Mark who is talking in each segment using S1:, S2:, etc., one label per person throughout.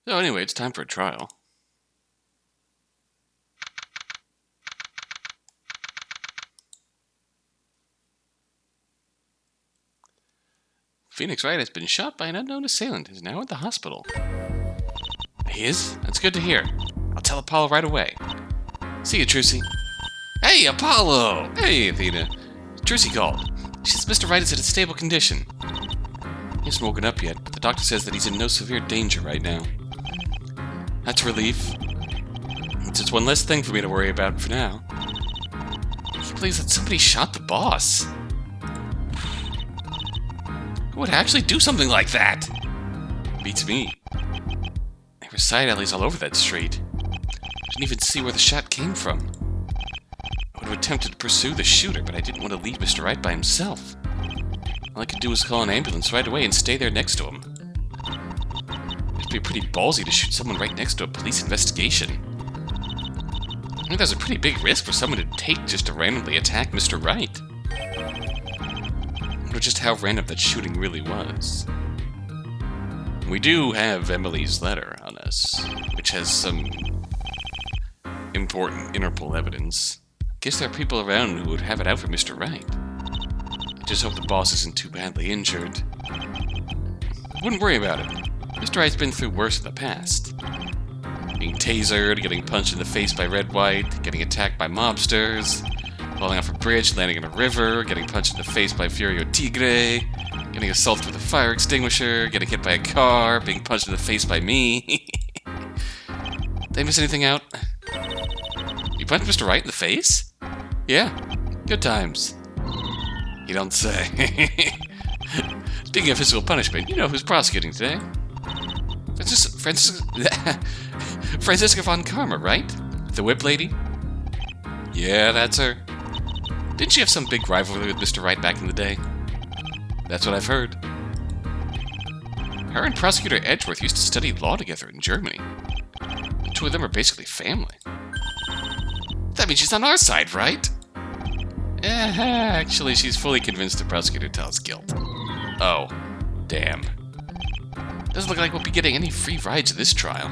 S1: So anyway, it's time for a trial. Phoenix Wright has been shot by an unknown assailant and is now at the hospital. He is? That's good to hear. I'll tell Apollo right away. See you, Trucy. Hey, Apollo! Hey, Athena. Trucy called. She says Mr. Wright is in a stable condition. He hasn't woken up yet, but the doctor says that he's in no severe danger right now. That's a relief. It's just one less thing for me to worry about for now. Can you believe that somebody shot the boss? Who would actually do something like that? Beats me. There were side alleys all over that street. Didn't even see where the shot came from. I would have attempted to pursue the shooter, but I didn't want to leave Mr. Wright by himself. All I could do was call an ambulance right away and stay there next to him. It'd be pretty ballsy to shoot someone right next to a police investigation. I think there's a pretty big risk for someone to take just to randomly attack Mr. Wright. I wonder just how random that shooting really was. We do have Emily's letter on us, which has some important Interpol evidence. I guess there are people around who would have it out for Mr. Wright. I just hope the boss isn't too badly injured. I wouldn't worry about it. Mr. Wright's been through worse in the past. Being tasered, getting punched in the face by Red White, getting attacked by mobsters, falling off a bridge, landing in a river, getting punched in the face by Furio Tigre, getting assaulted with a fire extinguisher, getting hit by a car, being punched in the face by me. Did I miss anything out? You punched Mr. Wright in the face? Yeah, good times. You don't say. Speaking of physical punishment, you know who's prosecuting today? Franziska von Karma, right? The whip lady? Yeah, that's her. Didn't she have some big rivalry with Mr. Wright back in the day? That's what I've heard. Her and Prosecutor Edgeworth used to study law together in Germany. The two of them are basically family. That means she's on our side, right? Actually, she's fully convinced of Prosecutor Talle's guilt. Oh, damn. Doesn't look like we'll be getting any free rides at this trial.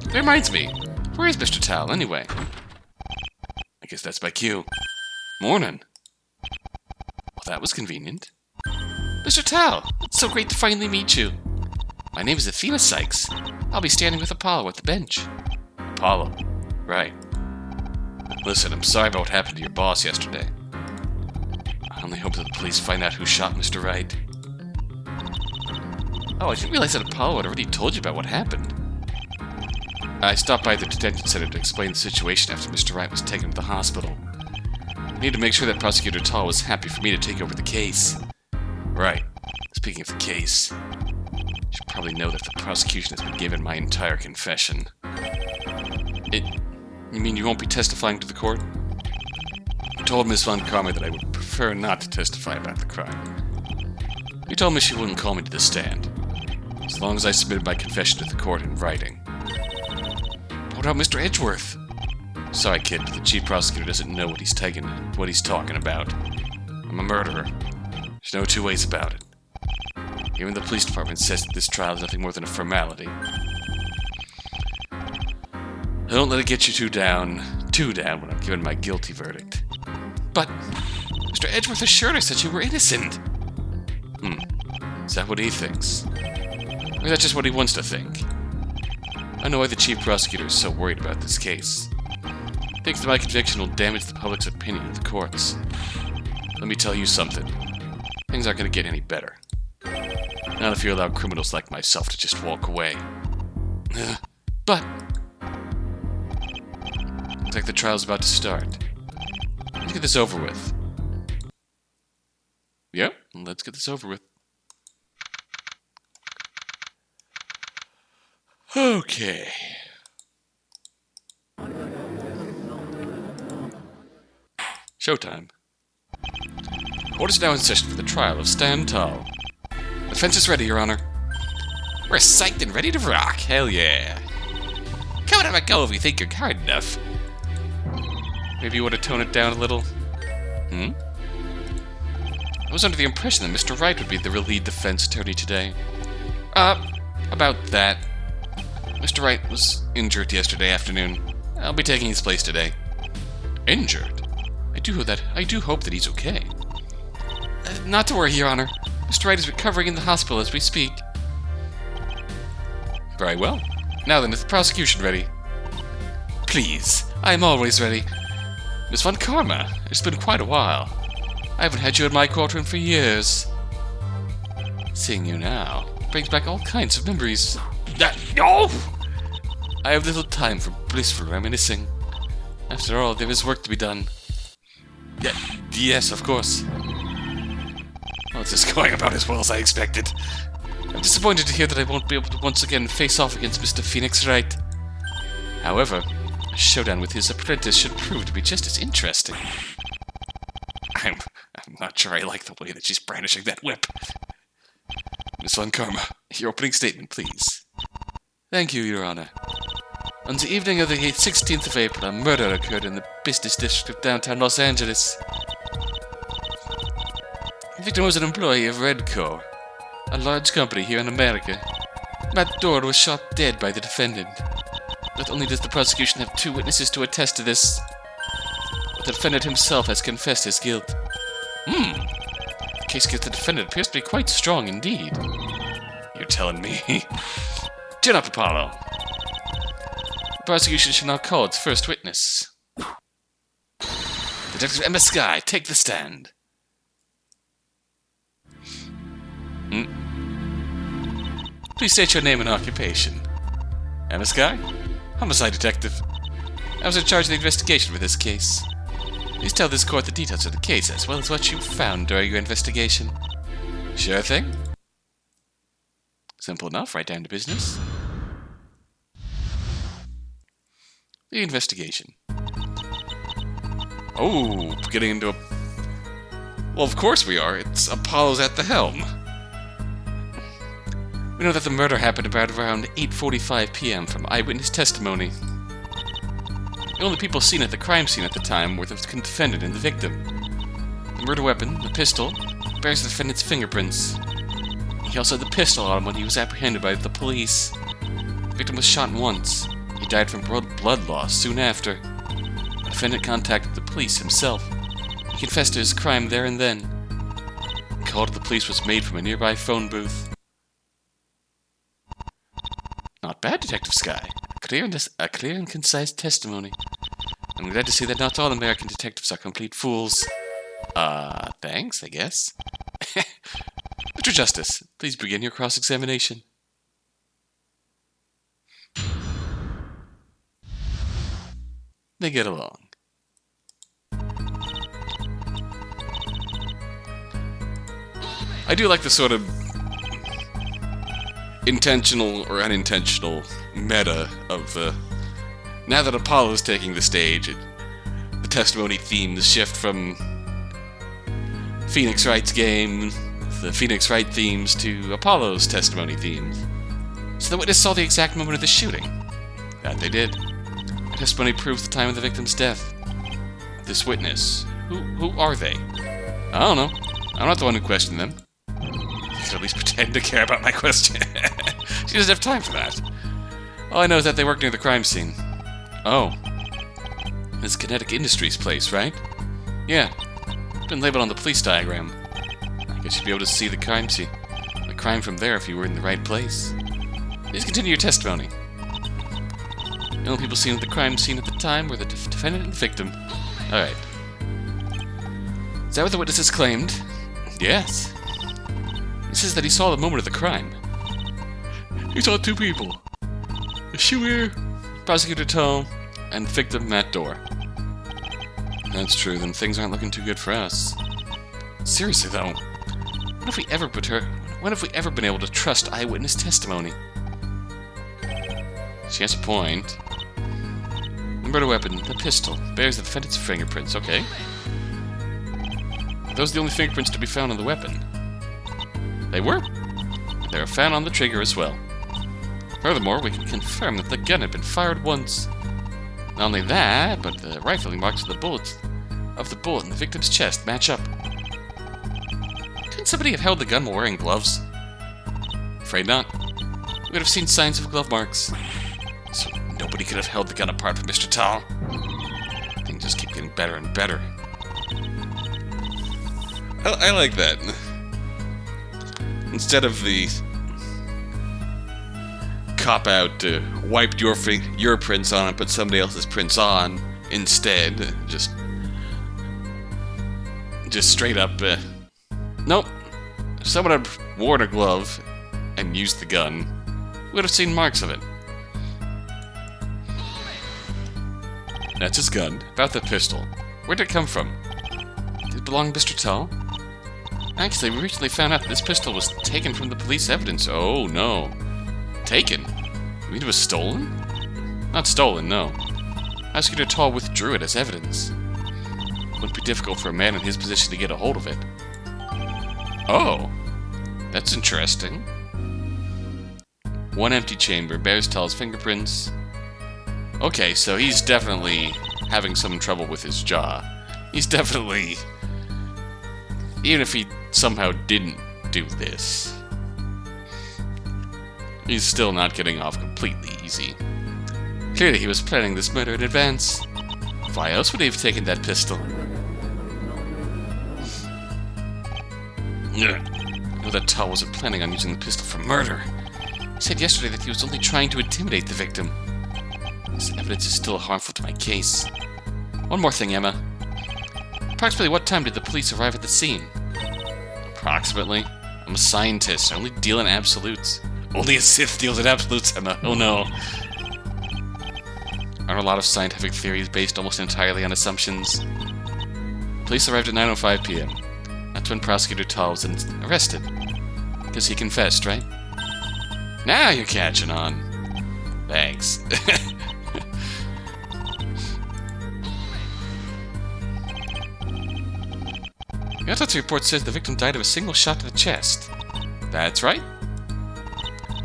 S1: That reminds me, where is Mr. Talle, anyway? I guess that's my cue. Morning. Well, that was convenient. Mr. Talle, it's so great to finally meet you. My name is Athena Sykes. I'll be standing with Apollo at the bench. Apollo? Right. Listen, I'm sorry about what happened to your boss yesterday. I only hope that the police find out who shot Mr. Wright. Oh, I didn't realize that Apollo had already told you about what happened. I stopped by the detention center to explain the situation after Mr. Wright was taken to the hospital. I need to make sure that Prosecutor Talle was happy for me to take over the case. Right. Speaking of the case, you should probably know that the prosecution has been given my entire confession. You mean you won't be testifying to the court? I told Miss Von Karma that I would prefer not to testify about the crime. You told me she wouldn't call me to the stand, as long as I submitted my confession to the court in writing. What about Mr. Edgeworth? Sorry, kid, but the chief prosecutor doesn't know what he's talking about. I'm a murderer. There's no two ways about it. Even the police department says that this trial is nothing more than a formality. Don't let it get you too down when I'm giving my guilty verdict. But Mr. Edgeworth assured us that you were innocent. Is that what he thinks? Or is that just what he wants to think? I know why the chief prosecutor is so worried about this case. He thinks that my conviction will damage the public's opinion of the courts. Let me tell you something. Things aren't going to get any better. Not if you allow criminals like myself to just walk away. But looks like the trial's about to start. Let's get this over with. Yep, let's get this over with. Okay. Showtime. Court is now in session for the trial of Stan Talle. Defense is ready, Your Honor. We're psyched and ready to rock. Hell yeah. Come and have a go if you think you're hard enough. Maybe you want to tone it down a little? I was under the impression that Mr. Wright would be the lead defense attorney today. About that. Mr. Wright was injured yesterday afternoon. I'll be taking his place today. Injured? I do hope that he's okay. Not to worry, Your Honor. Mr. Wright is recovering in the hospital as we speak. Very well. Now then, is the prosecution ready? Please, I am always ready. Miss Von Karma, it's been quite a while. I haven't had you in my courtroom for years. Seeing you now brings back all kinds of memories. No! I have little time for blissful reminiscing. After all, there is work to be done. Yes, of course. Well, it's just going about as well as I expected. I'm disappointed to hear that I won't be able to once again face off against Mr. Phoenix Wright. However, a showdown with his apprentice should prove to be just as interesting. I'm not sure I like the way that she's brandishing that whip. Miss Von Karma, your opening statement, please. Thank you, Your Honor. On the evening of the 16th of April, a murder occurred in the business district of downtown Los Angeles. The victim was an employee of Redcore, a large company here in America. Matt Dorr was shot dead by the defendant. Not only does the prosecution have 2 witnesses to attest to this, but the defendant himself has confessed his guilt. The case against the defendant appears to be quite strong indeed. You're telling me? Chin up, Apollo. The prosecution shall now call its first witness. Detective Ema Skye, take the stand. Please state your name and occupation. Ema Skye? Homicide detective. I was in charge of the investigation for this case. Please tell this court the details of the case as well as what you found during your investigation. Sure thing. Simple enough, right down to business. The investigation. Oh, getting into a... Well, of course we are. It's Apollo's at the helm. We know that the murder happened about around 8:45 p.m. from eyewitness testimony. The only people seen at the crime scene at the time were the defendant and the victim. The murder weapon, the pistol, bears the defendant's fingerprints. He also had the pistol on him when he was apprehended by the police. The victim was shot once. He died from blood loss soon after. The defendant contacted the police himself. He confessed to his crime there and then. The call to the police was made from a nearby phone booth. Not bad, Detective Skye. A clear and concise testimony. I'm glad to see that not all American detectives are complete fools. Thanks, I guess. Mr. Justice, please begin your cross-examination. They get along. I do like the sort of intentional or unintentional meta of now that Apollo's taking the stage, the testimony themes shift from Phoenix Wright's game, the Phoenix Wright themes, to Apollo's testimony themes. So the witness saw the exact moment of the shooting. That they did. The testimony proves the time of the victim's death. This witness, who are they? I don't know. I'm not the one who questioned them. You should at least pretend to care about my question. She doesn't have time for that. All I know is that they work near the crime scene. Oh. This Kinetic Industries place, right? Yeah. It's been labeled on the police diagram. I guess you'd be able to see the crime scene. The crime from there if you were in the right place. Please continue your testimony. The only people seen at the crime scene at the time were the defendant and the victim. Alright. Is that what the witnesses claimed? Yes. He says that he saw the moment of the crime. He saw 2 people. The shooter, Prosecutor Talle, and victim Matt Dorr. That's true, then things aren't looking too good for us. Seriously though, when have we ever been able to trust eyewitness testimony? She has a point. The murder weapon, the pistol, bears the defendant's fingerprints, okay. Those are the only fingerprints to be found on the weapon. They were. They were found on the trigger as well. Furthermore, we can confirm that the gun had been fired once. Not only that, but the rifling marks of the bullet in the victim's chest match up. Couldn't somebody have held the gun while wearing gloves? Afraid not. We would have seen signs of glove marks. So nobody could have held the gun apart from Mr. Talle. Things just keep getting better and better. I like that. Instead of the cop-out, wiped your prints on and put somebody else's prints on instead, just straight up, nope. If someone had worn a glove and used the gun, we would have seen marks of it. That's his gun. About the pistol. Where did it come from? Did it belong to Mr. Talle? Actually, we recently found out that this pistol was taken from the police evidence. Oh, no. Taken? You mean it was stolen? Not stolen, no. Prosecutor Talle withdrew it as evidence. Wouldn't be difficult for a man in his position to get a hold of it. Oh. That's interesting. One empty chamber bears Talle's fingerprints. Okay, so he's definitely having some trouble with his jaw. He's definitely... Even if he somehow didn't do this, he's still not getting off completely easy. Clearly he was planning this murder in advance. Why else would he have taken that pistol? I know that Talle wasn't planning on using the pistol for murder. He said yesterday that he was only trying to intimidate the victim. This evidence is still harmful to my case. One more thing, Emma. Approximately what time did the police arrive at the scene? Approximately. I'm a scientist. I only deal in absolutes. Only a Sith deals in absolutes, Emma. Oh no. Aren't a lot of scientific theories based almost entirely on assumptions? Police arrived at 9:05 p.m. That's when Prosecutor Talle was arrested. Because he confessed, right? Now you're catching on. Thanks. The autopsy report says the victim died of a single shot to the chest. That's right.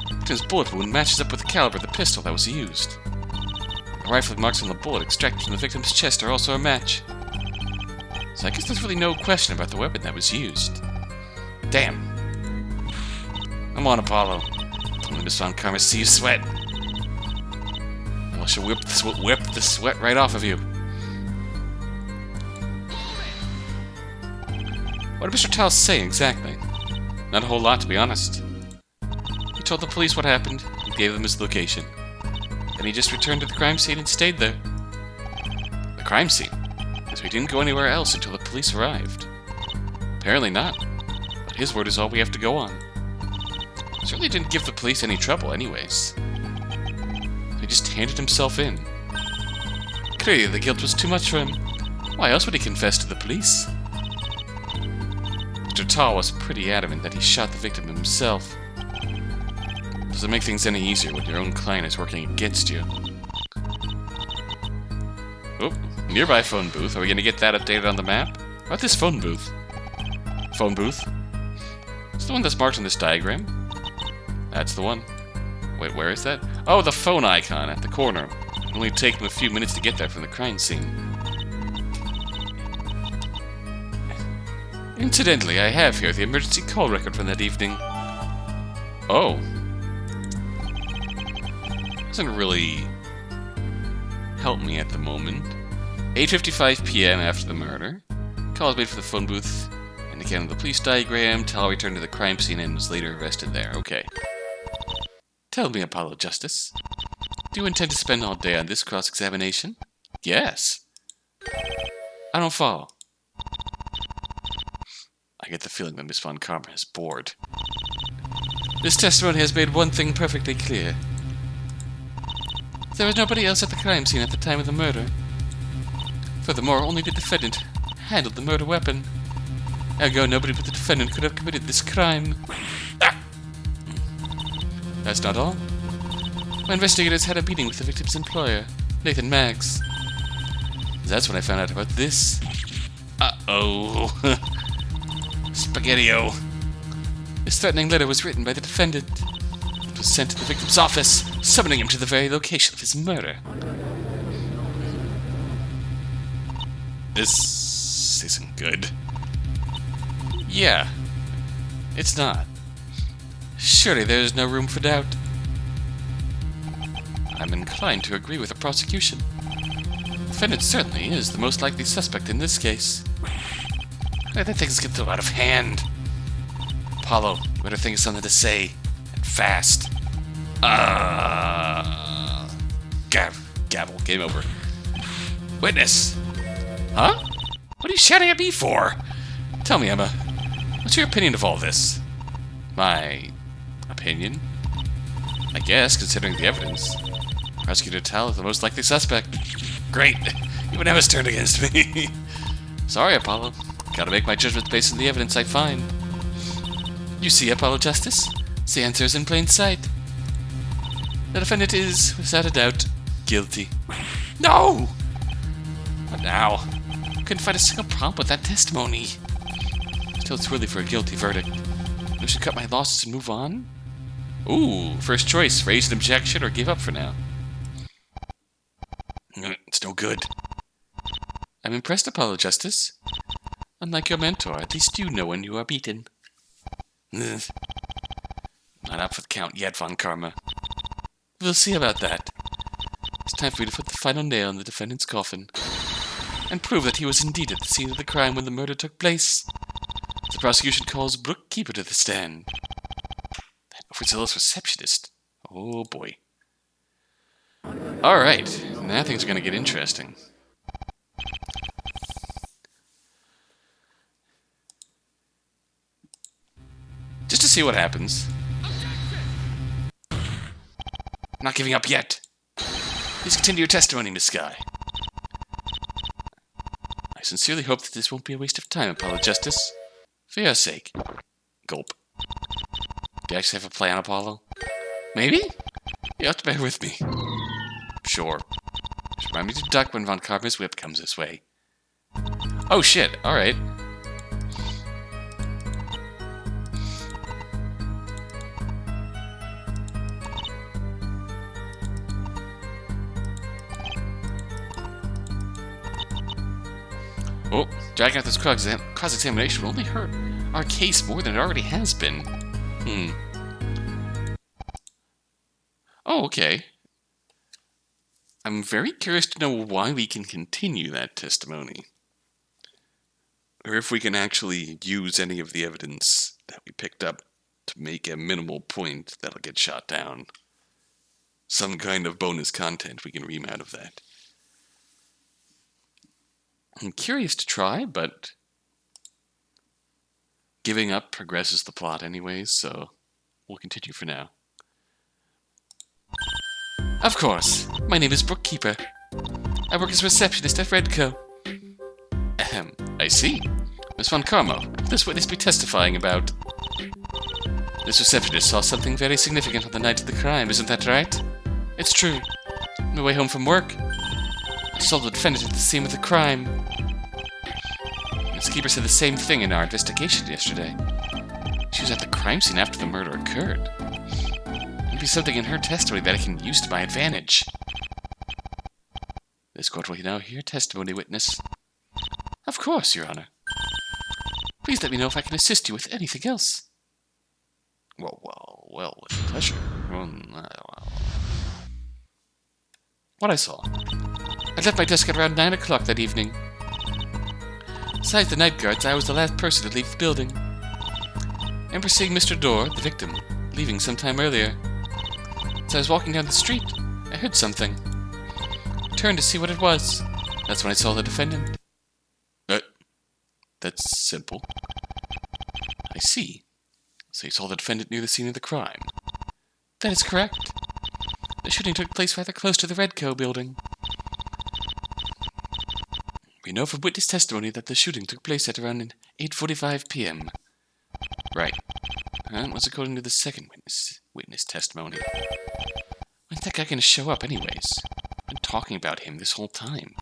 S1: The victim's bullet wound matches up with the caliber of the pistol that was used. The rifling marks on the bullet extracted from the victim's chest are also a match. So I guess there's really no question about the weapon that was used. Damn. Come on, Apollo. Don't let Miss Von Karma see you sweat. Or she'll whip the sweat right off of you. What did Mr. Talle say exactly? Not a whole lot, to be honest. He told the police what happened, and gave them his location. Then he just returned to the crime scene and stayed there. The crime scene? So he didn't go anywhere else until the police arrived. Apparently not. But his word is all we have to go on. He certainly didn't give the police any trouble anyways. He just handed himself in. Clearly the guilt was too much for him. Why else would he confess to the police? Mr. Talle was pretty adamant that he shot the victim himself. Doesn't make things any easier when your own client is working against you. Oh, nearby phone booth. Are we going to get that updated on the map? What about this phone booth? Phone booth? It's the one that's marked on this diagram. That's the one. Wait, where is that? Oh, the phone icon at the corner. It'll only take them a few minutes to get there from the crime scene. Incidentally, I have here the emergency call record from that evening. Oh. Doesn't really help me at the moment. 8:55 p.m. after the murder. Call was made for the phone booth. And again on the police diagram, Talle returned to the crime scene and was later arrested there. Okay. Tell me, Apollo Justice. Do you intend to spend all day on this cross-examination? Yes. I don't follow. I get the feeling that Miss Von Karma is bored. This testimony has made one thing perfectly clear. There was nobody else at the crime scene at the time of the murder. Furthermore, only the defendant handled the murder weapon. Ergo, nobody but the defendant could have committed this crime. Ah! That's not all. My investigators had a meeting with the victim's employer, Nathan Maggs. That's when I found out about this. Uh-oh. Spaghetti-o. This threatening letter was written by the defendant. It was sent to the victim's office, summoning him to the very location of his murder. This isn't good. Yeah, it's not. Surely there is no room for doubt. I'm inclined to agree with the prosecution. The defendant certainly is the most likely suspect in this case. I think things get out of hand. Apollo, you better think of something to say. And fast. Gavel. Game over. Witness. Huh? What are you shouting at me for? Tell me, Emma. What's your opinion of all this? My opinion? I guess, considering the evidence. Prosecutor Talle is the most likely suspect. Great. Even Emma's turned against me. Sorry, Apollo. Gotta make my judgments based on the evidence I find. You see, Apollo Justice? The answer is in plain sight. The defendant is, without a doubt, guilty. No! What now? Couldn't find a single problem with that testimony. Still too early for a guilty verdict. I should cut my losses and move on? Ooh, first choice, raise an objection or give up for now. It's no good. I'm impressed, Apollo Justice. Unlike your mentor, at least you know when you are beaten. Not up for the count yet, Von Karma. We'll see about that. It's time for you to put the final nail in the defendant's coffin and prove that he was indeed at the scene of the crime when the murder took place. The prosecution calls Brooke Keeper to the stand. That overzealous receptionist. Oh boy. Alright, now things are going to get interesting. Just to see what happens. I'm not giving up yet. Please continue your testimony, Miss Skye. I sincerely hope that this won't be a waste of time, Apollo Justice. For your sake. Gulp. Do you actually have a plan, Apollo? Maybe? You have to bear with me. Sure. Just remind me to duck when Von Karma's whip comes this way. Oh shit, alright. Oh, dragging out this cross-examination will only hurt our case more than it already has been. Oh, okay. I'm very curious to know why we can continue that testimony. Or if we can actually use any of the evidence that we picked up to make a minimal point that'll get shot down. Some kind of bonus content we can ream out of that. I'm curious to try, but giving up progresses the plot anyways, so we'll continue for now. Of course, my name is Brooke Keeper. I work as a receptionist at Redco. Ahem, I see. Miss Von Karma, what will this witness be testifying about? This receptionist saw something very significant on the night of the crime, isn't that right? It's true. On my way home from work, I saw the defendant at the scene of the crime. Miss Keeper said the same thing in our investigation yesterday. She was at the crime scene after the murder occurred. There'll be something in her testimony that I can use to my advantage. This court will now hear testimony, witness. Of course, Your Honor. Please let me know if I can assist you with anything else. Well, with pleasure. What I saw. I left my desk at around 9 o'clock that evening. Besides the night guards, I was the last person to leave the building. I remember seeing Mr. Dorr, the victim, leaving some time earlier. As I was walking down the street, I heard something. I turned to see what it was. That's when I saw the defendant. That's simple. I see. So you saw the defendant near the scene of the crime. That is correct. The shooting took place rather close to the Redco building. We know from witness testimony that the shooting took place at around 8:45 p.m. Right. That was according to the second witness testimony. When's that guy going to show up anyways? I've been talking about him this whole time.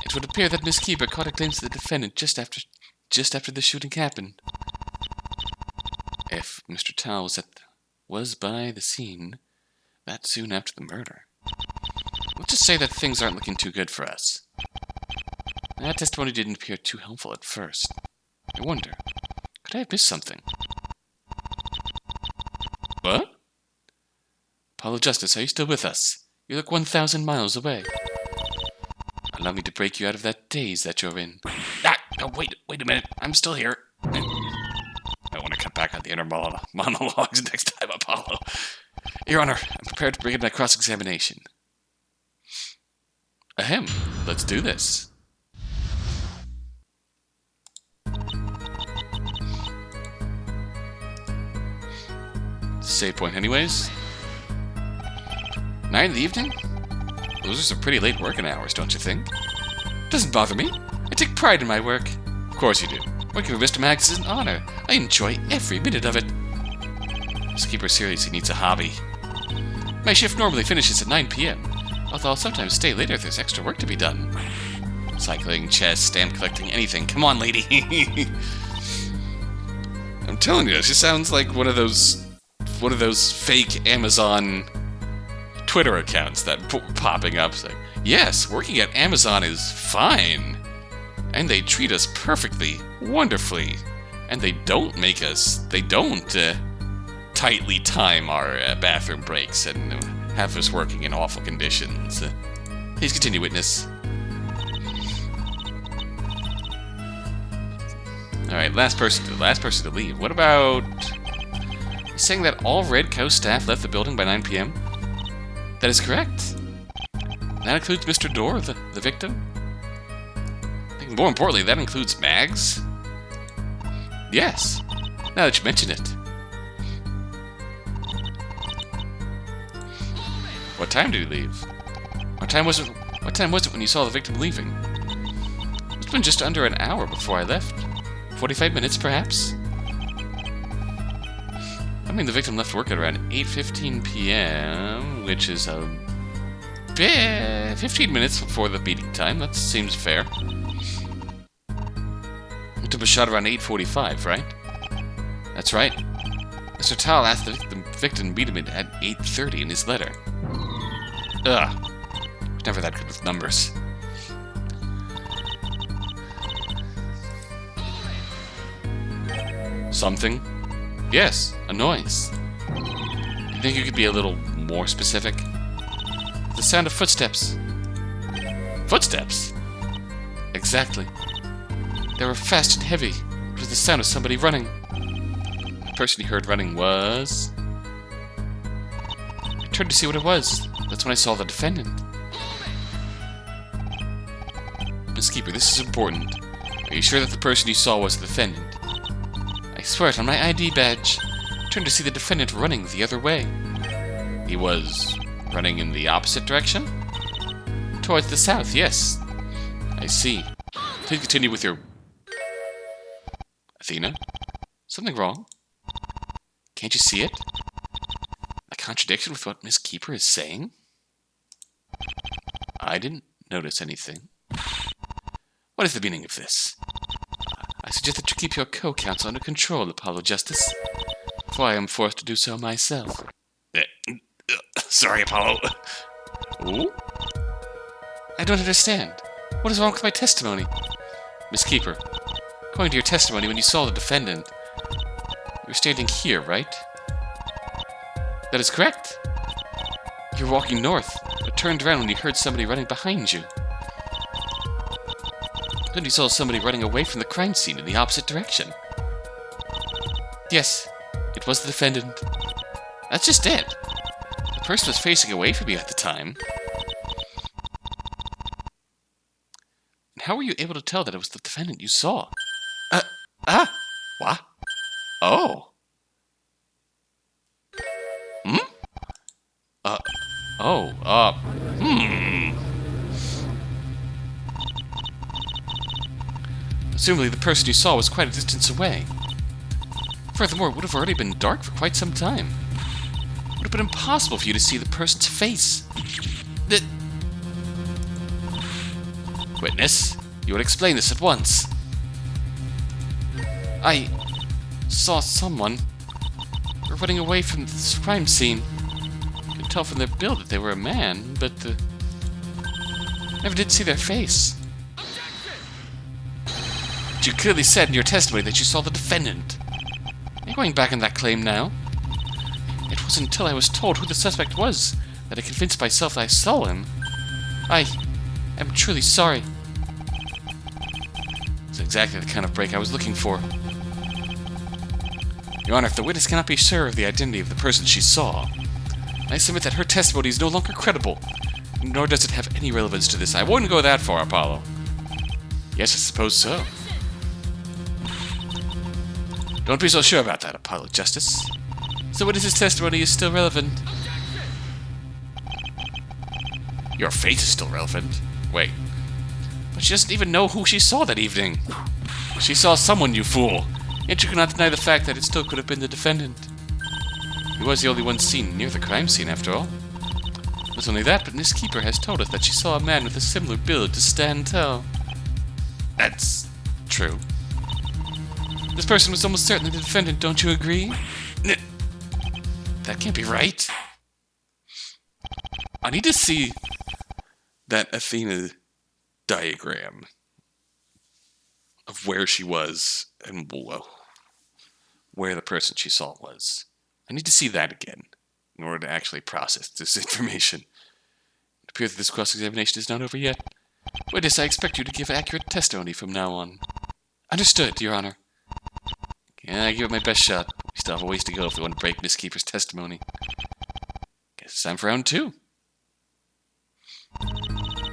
S1: It would appear that Miss Keeper caught a glimpse of the defendant just after the shooting happened. If Mr. Talle was by the scene that soon after the murder, let's just say that things aren't looking too good for us. That testimony didn't appear too helpful at first. I wonder, could I have missed something? What? Apollo Justice, are you still with us? You look 1,000 miles away. Allow me to break you out of that daze that you're in. Ah! No, wait a minute. I'm still here. I want to cut back on the inner monologues next time, Apollo. Your Honor, I'm prepared to begin my cross-examination. Ahem. Let's do this. Save point anyways. 9 in the evening? Those are some pretty late working hours, don't you think? Doesn't bother me. I take pride in my work. Of course you do. Working for Mr. Max is an honor. I enjoy every minute of it. This keeper seriously needs a hobby. My shift normally finishes at 9 p.m., although I'll sometimes stay later if there's extra work to be done. Cycling, chess, stamp collecting, anything. Come on, lady. I'm telling you, she sounds like one of those fake Amazon Twitter accounts that popping up saying, yes, working at Amazon is fine. And they treat us perfectly, wonderfully. And they don't tightly time our bathroom breaks and have us working in awful conditions. Please continue, witness. Alright, last person to leave. What about saying that all Red Coast staff left the building by 9 p.m.? That is correct. That includes Mr. Dorr, the victim. I think more importantly, that includes Mags. Yes, now that you mention it. What time did you leave? What time was it when you saw the victim leaving? It's been just under an hour before I left. 45 minutes, perhaps? I mean, the victim left work at around 8:15 p.m., which is a bit 15 minutes before the meeting time. That seems fair. It took a shot around 8:45, right? That's right. Mr. Talle asked the victim to meet him at 8:30 in his letter. Ugh. Never that good with numbers. Something? Yes, a noise. You think you could be a little more specific? The sound of footsteps. Footsteps? Exactly. They were fast and heavy. It was the sound of somebody running. The person he heard running was... I turned to see what it was. That's when I saw the defendant. Miss Keeper, this is important. Are you sure that the person you saw was the defendant? I swear it on my ID badge. I turned to see the defendant running the other way. He was running in the opposite direction? Towards the south, yes. I see. Please continue with your... Athena? Something wrong? Can't you see it? A contradiction with what Miss Keeper is saying? I didn't notice anything. What is the meaning of this? I suggest that you keep your co-counsel under control, Apollo Justice, for I am forced to do so myself. Sorry, Apollo. Ooh? I don't understand. What is wrong with my testimony? Miss Keeper, according to your testimony, when you saw the defendant, you were standing here, right? That is correct. You were walking north, but turned around when you heard somebody running behind you. Then you saw somebody running away from the crime scene in the opposite direction. Yes, it was the defendant. That's just it. The person was facing away from you at the time. And how were you able to tell that it was the defendant you saw? What? Oh. Assumably the person you saw was quite a distance away. Furthermore, it would have already been dark for quite some time. It would have been impossible for you to see the person's face. Witness, you would explain this at once. I saw someone running away from this crime scene. You could tell from their build that they were a man, but never did see their face. You clearly said in your testimony that you saw the defendant. Are you going back on that claim now? It was until I was told who the suspect was that I convinced myself I saw him. I am truly sorry. It's exactly the kind of break I was looking for. Your Honor, if the witness cannot be sure of the identity of the person she saw, I submit that her testimony is no longer credible, nor does it have any relevance to this. I wouldn't go that far, Apollo. Yes, I suppose so. Don't be so sure about that, Apollo Justice. The witness's testimony is still relevant. Your faith is still relevant. Wait. But she doesn't even know who she saw that evening. She saw someone, you fool. Yet you cannot deny the fact that it still could have been the defendant. He was the only one seen near the crime scene, after all. Not only that, but Miss Keeper has told us that she saw a man with a similar build to Stan Tell. That's true. This person was almost certainly the defendant, don't you agree? That can't be right. I need to see that Athena diagram of where she was and where the person she saw was. I need to see that again in order to actually process this information. It appears that this cross-examination is not over yet. Witness, I expect you to give accurate testimony from now on. Understood, Your Honor. I give it my best shot. We still have a ways to go if we want to break Miss Keeper's testimony. Guess it's time for round 2.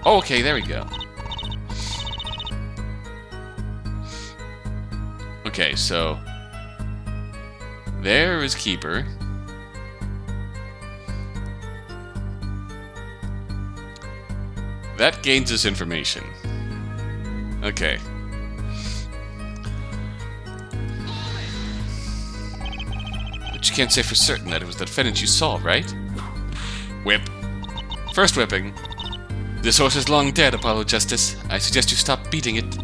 S1: Oh, okay, there we go. Okay, so there is Keeper. That gains us information. Okay. But you can't say for certain that it was the defendant you saw, right? Whip. First whipping. This horse is long dead, Apollo Justice. I suggest you stop beating it.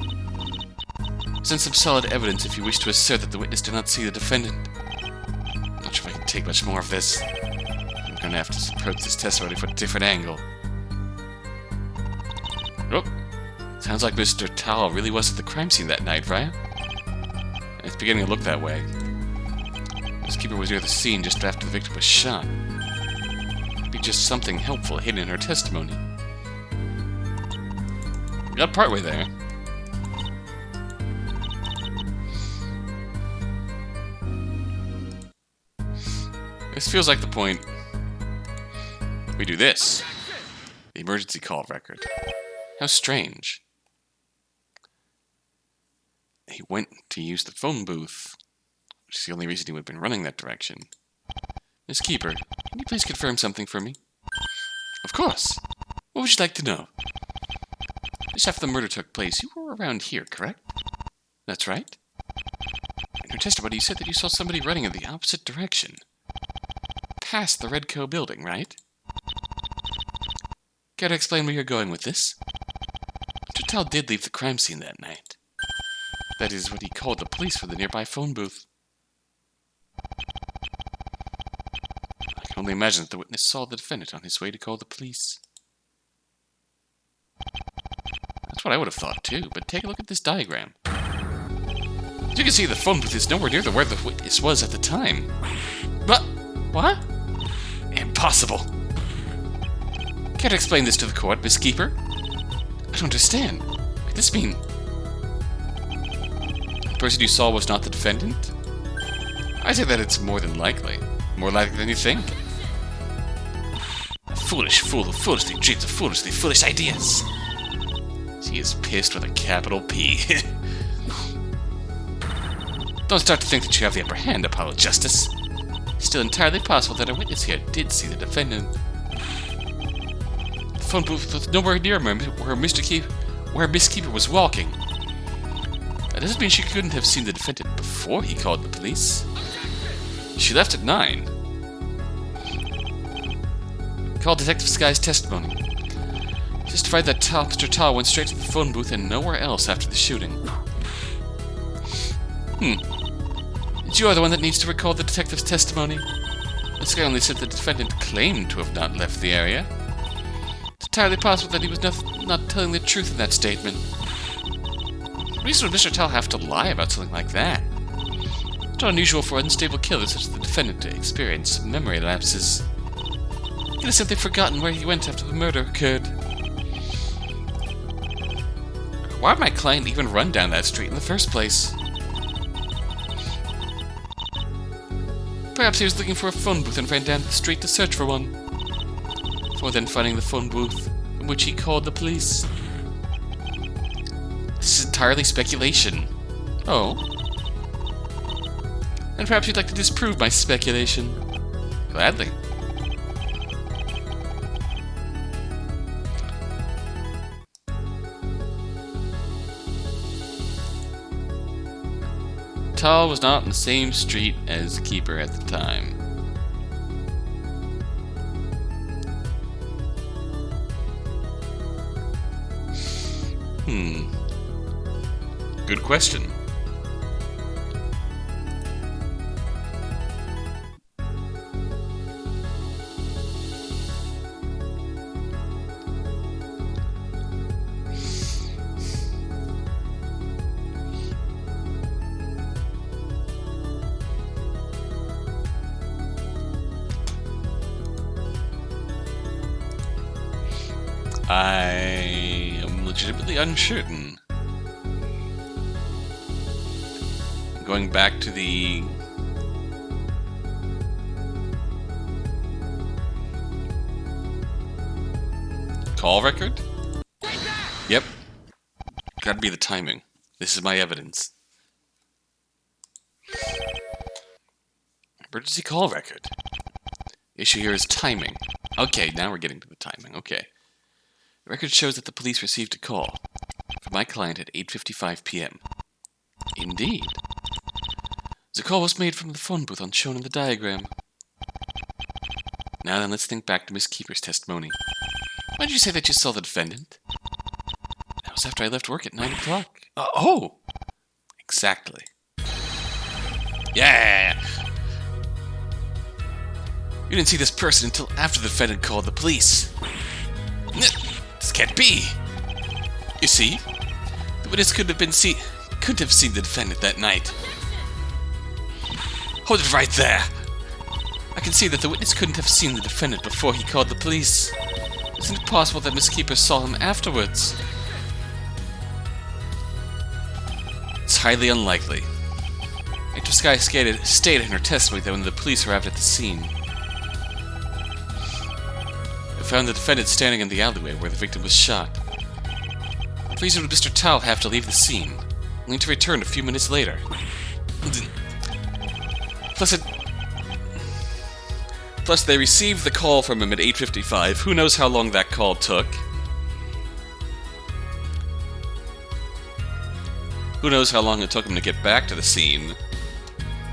S1: Send some solid evidence if you wish to assert that the witness did not see the defendant. Not sure if I can take much more of this. I'm gonna have to approach this testimony from a different angle. Oh, sounds like Mr. Talle really was at the crime scene that night, right? It's beginning to look that way. This Keeper was near the scene just after the victim was shot. Could be just something helpful hidden in her testimony. We got partway there. This feels like the point we do this. The emergency call record. How strange. He went to use the phone booth, which is the only reason he would have been running that direction. Miss Keeper, can you please confirm something for me? Of course. What would you like to know? Just after the murder took place, you were around here, correct? That's right. In your testimony, you said that you saw somebody running in the opposite direction. Past the Redco building, right? Care to explain where you're going with this? Mr. Talle did leave the crime scene that night. That is what he called the police from the nearby phone booth. I can only imagine that the witness saw the defendant on his way to call the police. That's what I would have thought too, but take a look at this diagram. As you can see, the phone booth is nowhere near where the witness was at the time. But what? Impossible! Care to explain this to the court, Miss Keeper? I don't understand. What does this mean? The person you saw was not the defendant? I say that it's more than likely. More likely than you think. A foolish fool who foolishly dreams of foolishly foolish ideas. She is pissed with a capital P. Don't start to think that you have the upper hand, Apollo Justice. It's still entirely possible that a witness here did see the defendant. The phone booth was nowhere near where Miss Keeper was walking. That doesn't mean she couldn't have seen the defendant before he called the police. She left at 9. Called Detective Skye's testimony. Testified that Mr. Talle went straight to the phone booth and nowhere else after the shooting. You are the one that needs to recall the detective's testimony. This guy only said the defendant claimed to have not left the area. It's entirely possible that he was not telling the truth in that statement. What reason would Mr. Talle have to lie about something like that? Not unusual for unstable killers such as the defendant to experience memory lapses. He could have simply forgotten where he went after the murder occurred. Why would my client even run down that street in the first place? Perhaps he was looking for a phone booth and ran down the street to search for one, before then finding the phone booth from which he called the police. This is entirely speculation. Oh? And perhaps you'd like to disprove my speculation. Gladly. Talle was not on the same street as the keeper at the time. Good question. I am legitimately uncertain. Going back to the call record? Yep. Gotta be the timing. This is my evidence. Emergency call record. The issue here is timing. Okay, now we're getting to the timing. Okay. The record shows that the police received a call from my client at 8:55 p.m. Indeed. The call was made from the phone booth shown in the diagram. Now then, let's think back to Miss Keeper's testimony. Why did you say that you saw the defendant? That was after I left work at 9 o'clock. Oh! Exactly. Yeah! You didn't see this person until after the defendant called the police. This can't be! You see? The witness couldn't have seen the defendant that night. Hold it right there! I can see that the witness couldn't have seen the defendant before he called the police. Isn't it possible that Miss Keeper saw him afterwards? It's highly unlikely. Ema Skye stated in her testimony that when the police arrived at the scene, they found the defendant standing in the alleyway where the victim was shot. What reason would Mr. Talle have to leave the scene, only to return a few minutes later? Plus, they received the call from him at 8:55. Who knows how long that call took? Who knows how long it took him to get back to the scene?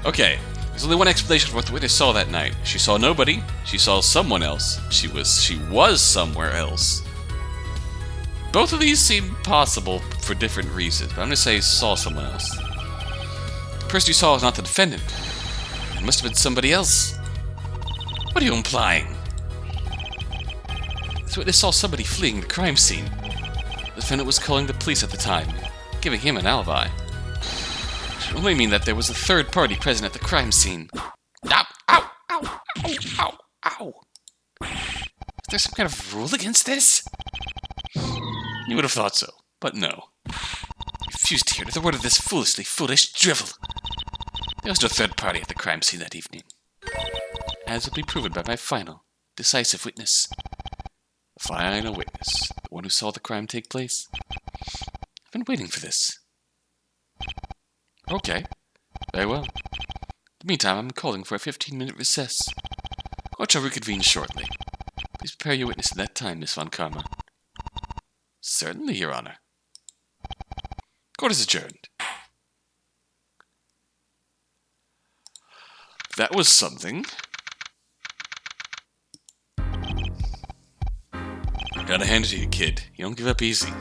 S1: Okay, there's only one explanation for what the witness saw that night. She saw nobody. She saw someone else. She was somewhere else. Both of these seem possible for different reasons, but I'm going to say saw someone else. The person you saw was not the defendant. It must have been somebody else. What are you implying? This witness saw somebody fleeing the crime scene. The defendant was calling the police at the time, giving him an alibi. It should only mean that there was a third party present at the crime scene. Ow! Ow! Ow! Ow! Ow! Ow! Is there some kind of rule against this? You would have thought so, but no. You refused to hear the word of this foolish drivel. There was no third party at the crime scene that evening, as will be proven by my final, decisive witness. The final witness, the one who saw the crime take place. I've been waiting for this. Okay, very well. In the meantime, I'm calling for a 15-minute recess. Court shall reconvene shortly. Please prepare your witness at that time, Miss Von Karma. Certainly, Your Honor. Court is adjourned. That was something. Gotta hand it to you, kid. You don't give up easy.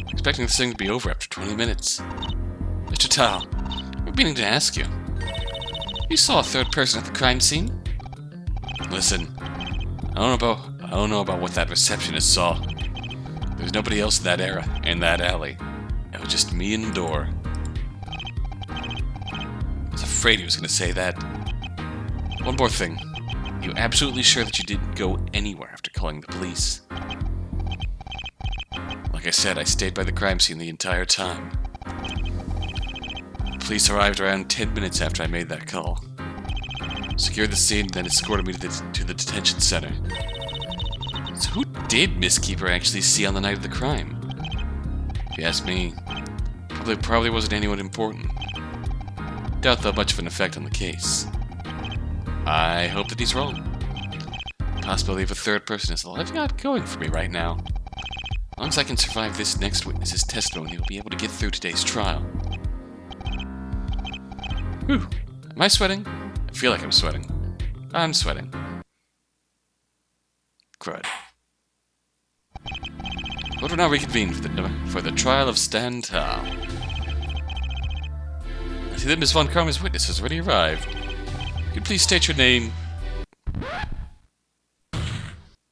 S1: Expecting this thing to be over after 20 minutes. Mr. Talle, we're meaning to ask you. You saw a third person at the crime scene? Listen, I don't know about what that receptionist saw. There was nobody else in that alley. It was just me and the door. It was a afraid he was going to say that. One more thing. Are you absolutely sure that you didn't go anywhere after calling the police? Like I said, I stayed by the crime scene the entire time. The police arrived around 10 minutes after I made that call. Secured the scene, then escorted me to the detention center. So who did Miss Keeper actually see on the night of the crime? If you ask me, probably wasn't anyone important. Doubt they'll have much of an effect on the case. I hope that he's wrong. The possibility of a third person is all I've got going for me right now. As long as I can survive this next witness's testimony, we'll be able to get through today's trial. Whew. Am I sweating? I feel like I'm sweating. I'm sweating. Crud. Court will now reconvene for the trial of Stan Talle. I see that Miss Von Karma's witness has already arrived. Could you please state your name?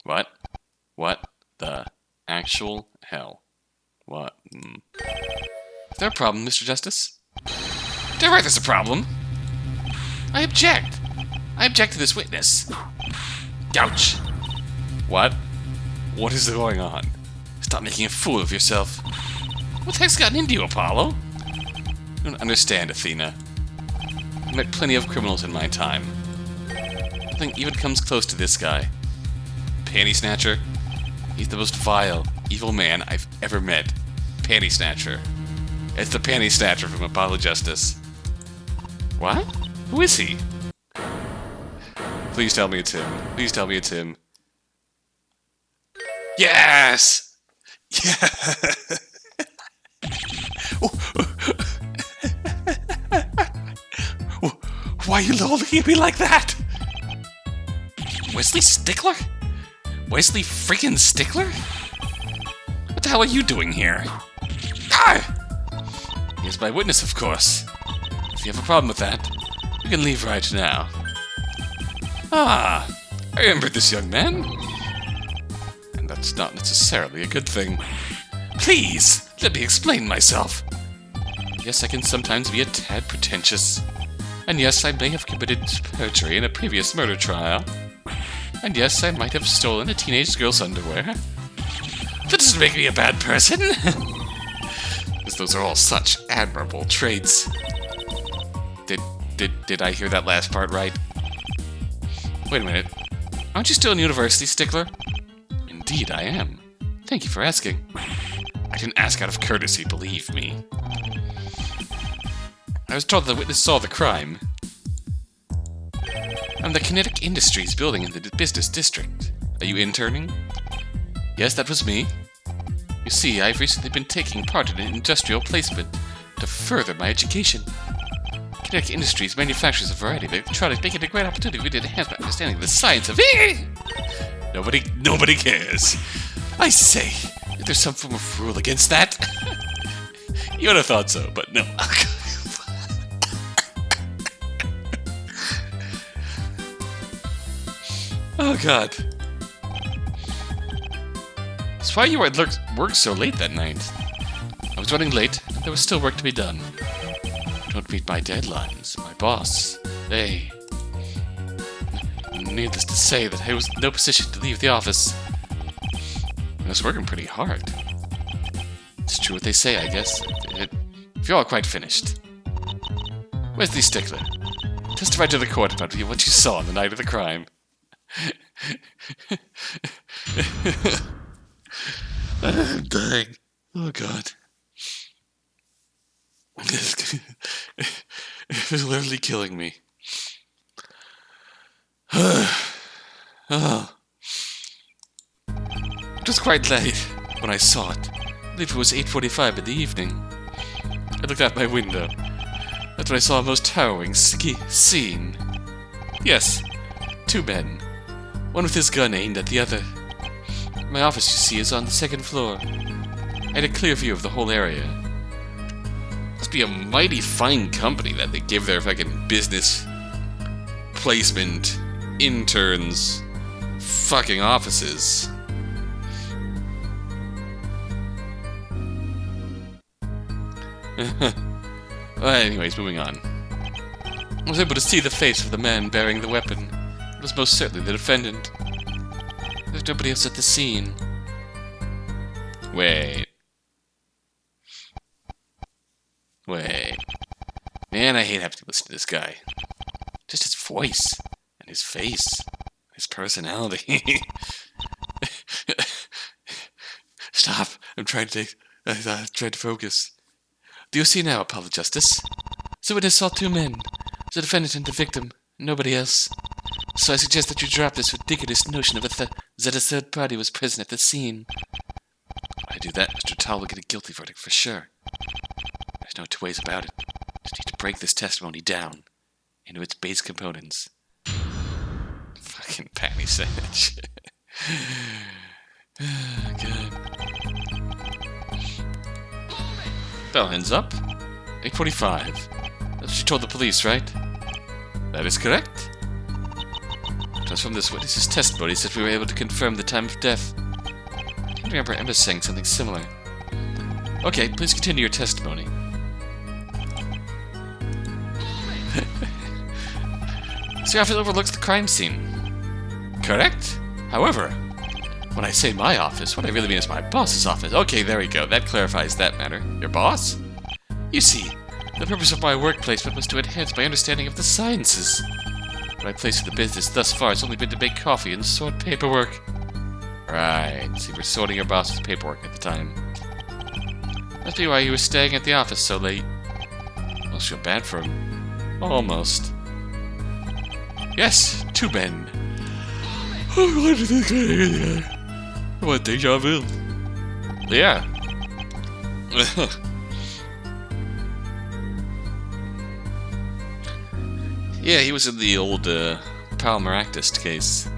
S1: What? What the actual hell? What? Is there a problem, Mr. Justice? Damn right there's a problem! I object! I object to this witness! Ouch! What? What is going on? Stop making a fool of yourself. What the heck's gotten into you, Apollo? I don't understand, Athena. I've met plenty of criminals in my time. Nothing even comes close to this guy. Panty Snatcher? He's the most vile, evil man I've ever met. Panty Snatcher. It's the Panty Snatcher from Apollo Justice. What? Who is he? Please tell me it's him. Please tell me it's him. Yes! Yeah! Why are you looking at me like that? Wesley Stickler? Wesley freaking Stickler? What the hell are you doing here? Ah! He is my witness, of course. If you have a problem with that, you can leave right now. Ah, I remember this young man. And that's not necessarily a good thing. Please, let me explain myself. Yes, I can sometimes be a tad pretentious. And yes, I may have committed perjury in a previous murder trial. And yes, I might have stolen a teenage girl's underwear. That doesn't make me a bad person. Because those are all such admirable traits. Did I hear that last part right? Wait a minute. Aren't you still in university, Stickler? Indeed, I am. Thank you for asking. I didn't ask out of courtesy, believe me. I was told the witness saw the crime. I'm the Kinetic Industries building in the business district. Are you interning? Yes, that was me. You see, I've recently been taking part in an industrial placement to further my education. Kinetic Industries manufactures a variety of electronics, making it a great opportunity to enhance my understanding of the science of Nobody cares. I say, if there's some form of rule against that. You would have thought so, but no. Oh god. That's why you were at work so late that night. I was running late, and there was still work to be done. Don't meet my deadlines. My boss, they... Needless to say that I was in no position to leave the office. I was working pretty hard. It's true what they say, I guess. If you're all quite finished. Wesley Stickler, testify to the court about what you saw on the night of the crime. I'm dying. Oh god. This is literally killing me. Oh. It was quite late when I saw it. I believe it was 8:45 in the evening. I looked out my window. That's when I saw a most harrowing scene. Yes, two men. One with his gun aimed at the other. My office, you see, is on the second floor. I had a clear view of the whole area. Must be a mighty fine company that they give their fucking business placement interns fucking offices. Well, anyways, moving on. I was able to see the face of the man bearing the weapon. It was most certainly the defendant. There's nobody else at the scene. Wait. Man, I hate having to listen to this guy. Just his voice, and his face, his personality. Stop. I'm trying to focus. Do you see now, Apollo Justice? The witness saw two men. The defendant and the victim. Nobody else. So I suggest that you drop this ridiculous notion of that a third party was present at the scene. If I do that, Mr. Talle will get a guilty verdict for sure. There's no two ways about it. Just need to break this testimony down into its base components. Fucking panty sandwich. God. Bell hands up. 8:45. That's what you told the police, right? That is correct. It was from this witness's testimony that we were able to confirm the time of death. I remember Ema saying something similar. Okay, please continue your testimony. So your office overlooks the crime scene. Correct. However, when I say my office, what I really mean is my boss's office. Okay, there we go. That clarifies that matter. Your boss? You see, the purpose of my work placement was to enhance my understanding of the sciences. My place in the business thus far has only been to make coffee and sort paperwork. Right, so you were sorting your boss's paperwork at the time. Must be why you were staying at the office so late. Almost feel bad for him. Almost. Yes, two men. What did this guy? What, deja vu? Yeah. Yeah, he was in the old Palmeractus case.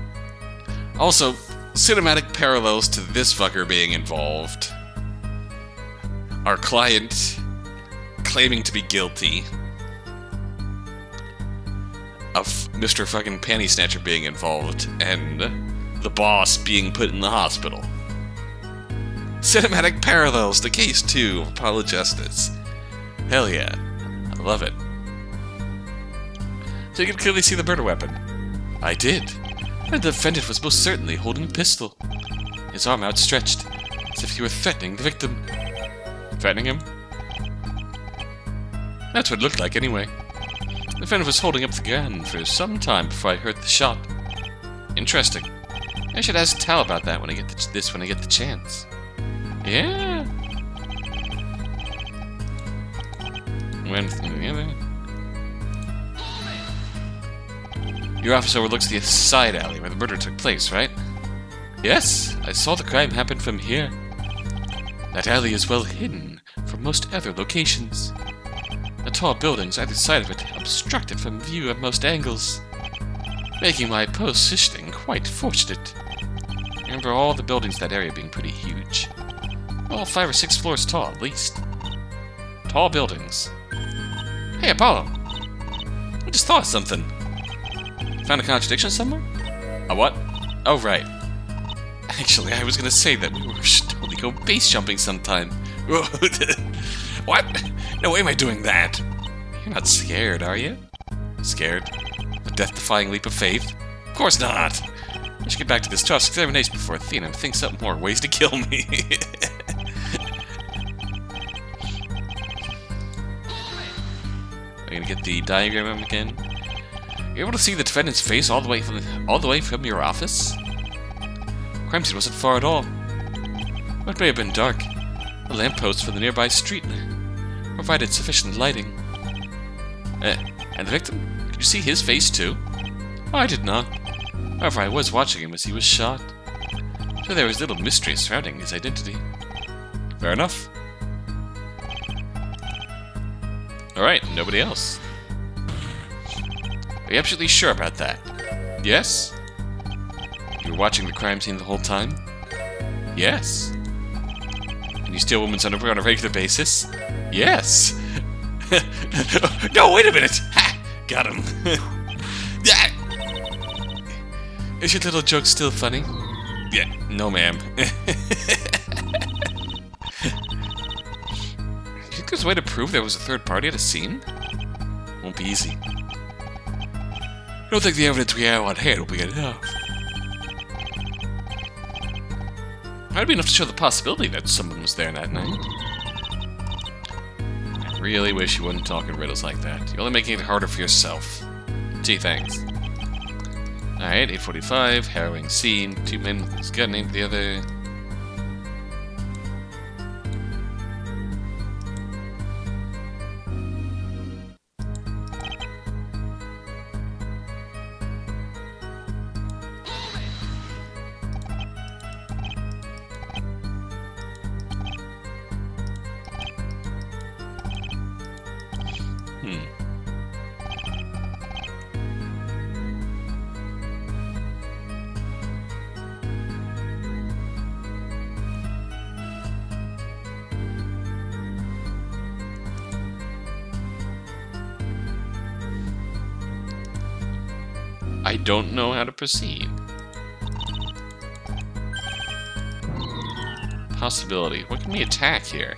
S1: Also, cinematic parallels to this fucker being involved. Our client claiming to be guilty of Mr. fucking Panty Snatcher being involved, and the boss being put in the hospital. Cinematic parallels to Case 2 of Apollo Justice. Hell yeah. I love it. So you can clearly see the murder weapon. I did. And the defendant was most certainly holding a pistol. His arm outstretched, as if he were threatening the victim. Threatening him? That's what it looked like anyway. The defendant was holding up the gun for some time before I heard the shot. Interesting. I should ask Talle about that when I get the chance. Yeah. Your office overlooks the side alley where the murder took place, right? Yes, I saw the crime happen from here. That alley is well hidden from most other locations. The tall buildings either side of it obstruct it from view at most angles, making my positioning quite fortunate. Remember all the buildings in that area being pretty huge. All 5 or 6 floors tall, at least. Tall buildings. Hey, Apollo. I just thought of something. Found a contradiction somewhere? A what? Oh, right. Actually, I was gonna say that we should totally go base jumping sometime. What? No way am I doing that. You're not scared, are you? Scared? A death-defying leap of faith? Of course not. I should get back to this tough examination before Athena thinks up more ways to kill me. Are you gonna get the diagram again? You're able to see the defendant's face all the way from your office? The crime scene wasn't far at all. It may have been dark. A lamppost from the nearby street provided sufficient lighting. And the victim? Could you see his face too? Oh, I did not. However, I was watching him as he was shot. So there was little mystery surrounding his identity. Fair enough. Alright, nobody else. Are you absolutely sure about that? Yes? You were watching the crime scene the whole time? Yes. And you steal women's underwear on a regular basis? Yes. No, wait a minute! Ha! Got him. Is your little joke still funny? Yeah, no ma'am. You think there's a way to prove there was a third party at a scene? Won't be easy. don't think the evidence we have on hand will be enough. Might be enough to show the possibility that someone was there that night. I really wish you wouldn't talk in riddles like that. You're only making it harder for yourself. Gee, thanks. Alright, 8:45, harrowing scene, 2 men with his gun aimed at the other. I don't know how to proceed. Possibility. What can we attack here?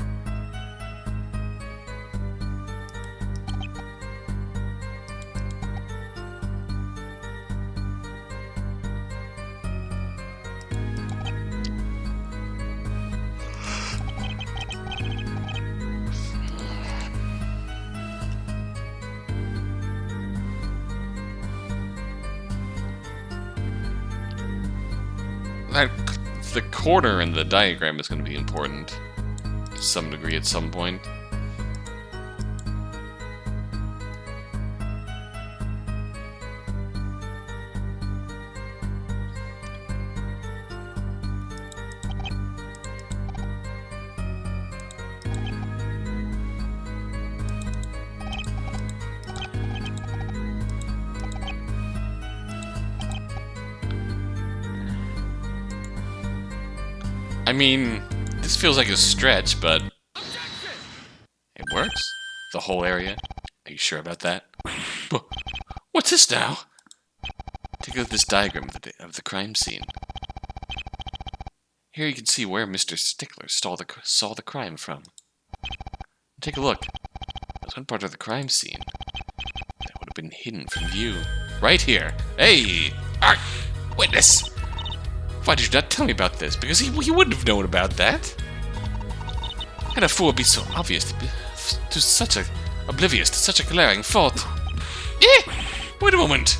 S1: The corner in the diagram is going to be important to some degree at some point. I mean, this feels like a stretch, but it works. The whole area. Are you sure about that? What's this now? Take a look at this diagram of the crime scene. Here you can see where Mr. Stickler saw the crime from. Take a look. There's one part of the crime scene that would have been hidden from view. Right here. Hey! Witness! Why did you not tell me about this? Because he wouldn't have known about that. And a fool would be so obvious to such a oblivious to such a glaring fault. Wait a moment.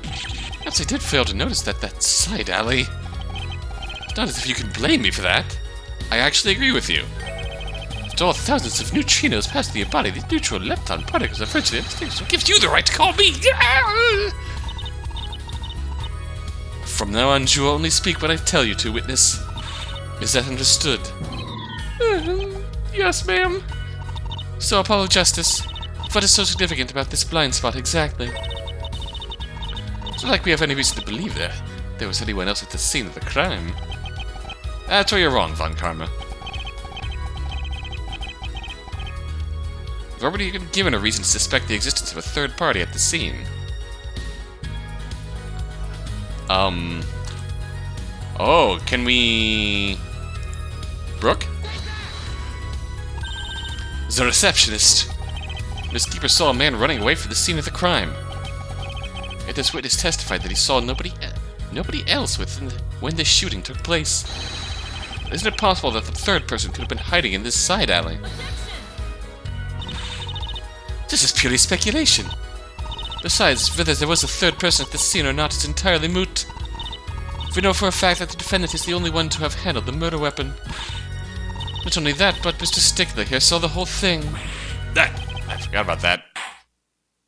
S1: Perhaps I did fail to notice that side alley. It's not as if you can blame me for that. I actually agree with you. After all, thousands of neutrinos pass through your body, these neutral lepton particles are virtually indistinguishable. Gives you the right to call me. From now on, you will only speak what I tell you to, witness. Is that understood? Yes, ma'am. So, Apollo Justice, what is so significant about this blind spot exactly? It's not like we have any reason to believe that there was anyone else at the scene of the crime. That's where you're wrong, Von Karma. We've already been given a reason to suspect the existence of a third party at the scene. Oh, can we... Brooke? The receptionist. Miss Keeper saw a man running away from the scene of the crime. Yet this witness testified that he saw nobody else when the shooting took place. Isn't it possible that the third person could have been hiding in this side alley? This is purely speculation. Besides, whether there was a third person at the scene or not is entirely moot. We know for a fact that the defendant is the only one to have handled the murder weapon. Not only that, but Mr. Stickler here saw the whole thing. I forgot about that.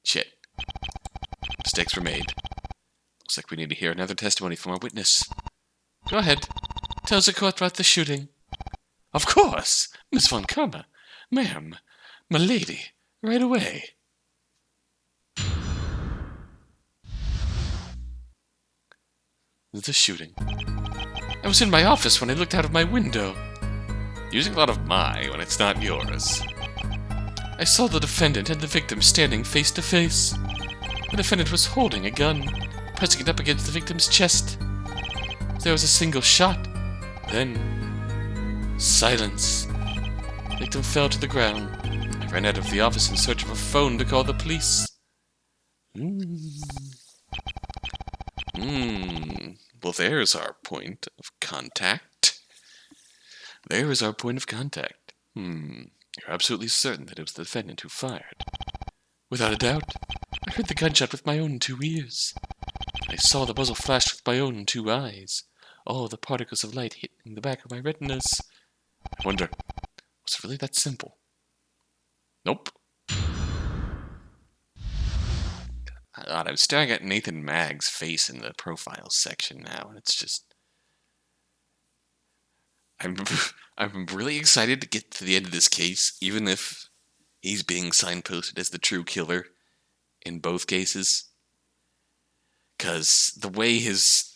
S1: Shit. Mistakes were made. Looks like we need to hear another testimony from our witness. Go ahead. Tell the court about the shooting. Of course, Miss Von Karma. Ma'am, my lady, right away. The shooting. I was in my office when I looked out of my window. Using a lot of my when it's not yours. I saw the defendant and the victim standing face to face. The defendant was holding a gun, pressing it up against the victim's chest. There was a single shot. Then, silence. The victim fell to the ground. I ran out of the office in search of a phone to call the police. Well, there's our point of contact. There is our point of contact. You're absolutely certain that it was the defendant who fired? Without a doubt. I heard the gunshot with my own 2 ears. I saw the muzzle flash with my own 2 eyes. All the particles of light hitting the back of my retinas. I wonder, was it really that simple? Nope. God, I'm staring at Nathan Magg's face in the profiles section now, and it's just... I'm really excited to get to the end of this case, even if he's being signposted as the true killer in both cases. Because the way his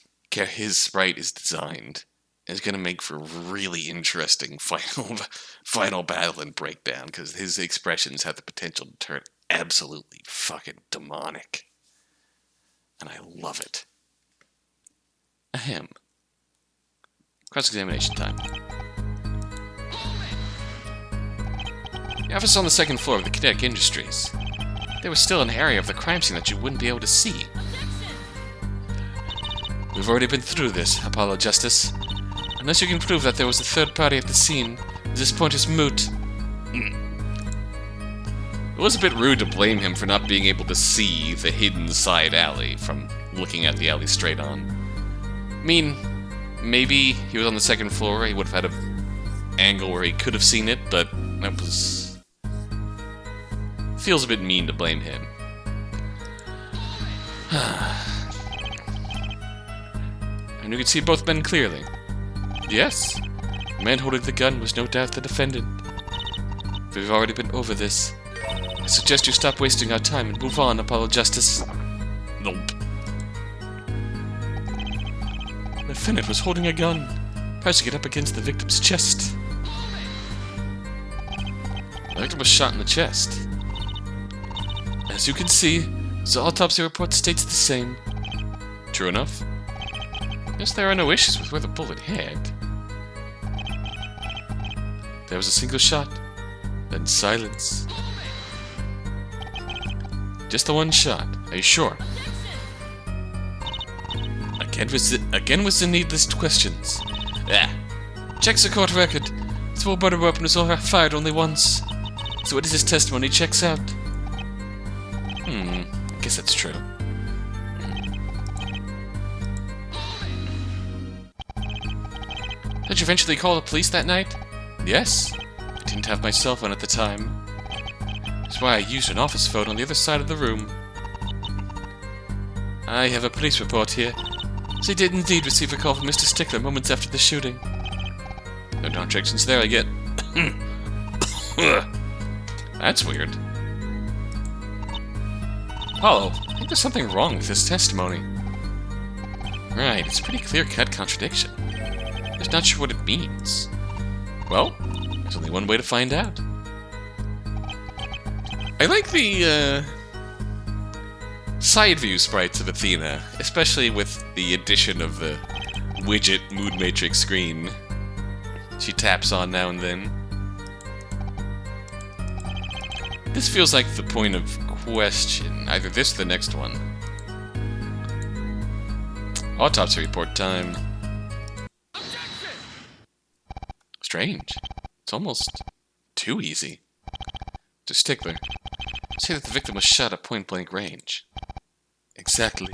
S1: Wright is designed is going to make for a really interesting final battle and breakdown, because his expressions have the potential to turn absolutely fucking demonic. And I love it. Ahem. Cross-examination time. The office on the 2nd floor of the Kinetic Industries. There was still an area of the crime scene that you wouldn't be able to see. We've already been through this, Apollo Justice. Unless you can prove that there was a third party at the scene, this point is moot. It was a bit rude to blame him for not being able to see the hidden side alley from looking at the alley straight on. I mean, maybe he was on the 2nd floor, he would have had an angle where he could have seen it, but that was... feels a bit mean to blame him. And you could see both men clearly. Yes, the man holding the gun was no doubt the defendant. We've already been over this. I suggest you stop wasting our time and move on, Apollo Justice. Nope. The defendant was holding a gun, pressing it up against the victim's chest. The victim was shot in the chest. As you can see, the autopsy report states the same. True enough. Yes, there are no issues with where the bullet hit. There was a single shot, then silence. Just the one shot, are you sure? Again with the needless questions. Checks the court record. The full murder weapon was fired only once. So what is his testimony checks out? I guess that's true. Did you eventually call the police that night? Yes. I didn't have my cell phone at the time. That's why I used an office phone on the other side of the room. I have a police report here. So he did indeed receive a call from Mr. Stickler moments after the shooting. No contractions there, I get. That's weird. Apollo, I think there's something wrong with his testimony. Right, it's a pretty clear-cut contradiction. Just not sure what it means. Well, there's only one way to find out. I like the side view sprites of Athena, especially with the addition of the widget mood matrix screen she taps on now and then. This feels like the point of question. Either this or the next one. Autopsy report time. Strange. It's almost too easy. To Stickler, say that the victim was shot at point-blank range. Exactly.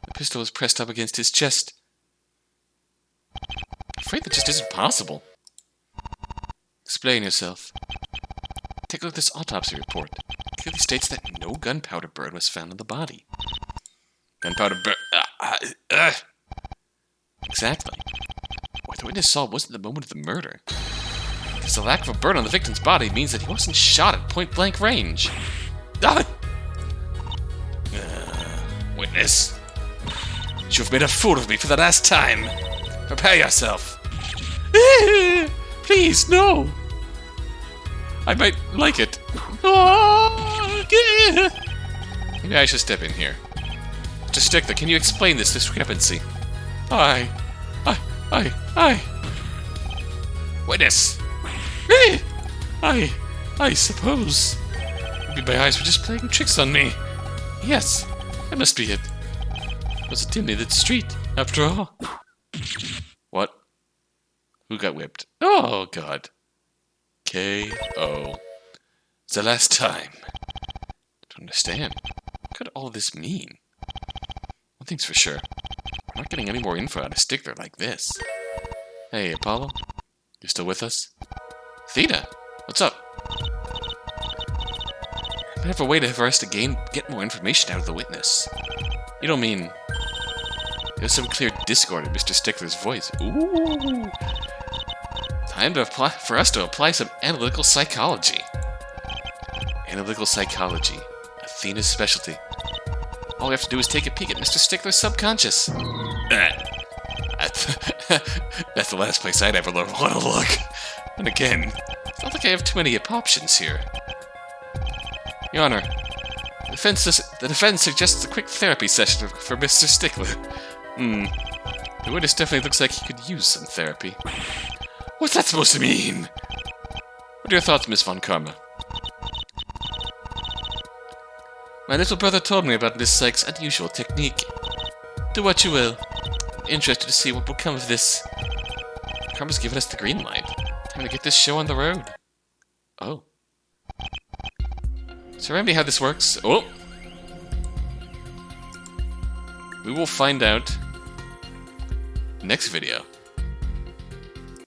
S1: The pistol was pressed up against his chest. I'm afraid that just isn't possible. Explain yourself. Take a look at this autopsy report. It clearly states that no gunpowder burn was found on the body. Gunpowder burn... Exactly. What the witness saw wasn't the moment of the murder. Because the lack of a burn on the victim's body means that he wasn't shot at point-blank range. Witness. You've made a fool of me for the last time. Prepare yourself. Please, no. I might like it. Maybe I should step in here. Mr. Stickler, can you explain this discrepancy? I. Witness! I suppose. Maybe my eyes were just playing tricks on me. Yes, that must be it. was a dimly lit street, after all. What? Who got whipped? Oh, God. K.O. It's the last time. I don't understand. What could all this mean? One thing's for sure. I'm not getting any more info out of Stickler like this. Hey, Apollo? You still with us? Theta, what's up? I have a way for us to get more information out of the witness. You don't mean... There's some clear discord in Mr. Stickler's voice. Ooh! Time for us to apply some analytical psychology. Analytical psychology. Athena's specialty. All we have to do is take a peek at Mr. Stickler's subconscious. That's the last place I'd ever want to look. And again, it's not like I have too many options here. Your Honor, the defense suggests a quick therapy session for Mr. Stickler. The witness definitely looks like he could use some therapy. What's that supposed to mean? What are your thoughts, Miss Von Karma? My little brother told me about Miss Cykes' unusual technique. Do what you will. I'm interested to see what will come of this. Karma's given us the green light. Time to get this show on the road. Oh. So remind me how this works. Oh! We will find out next video.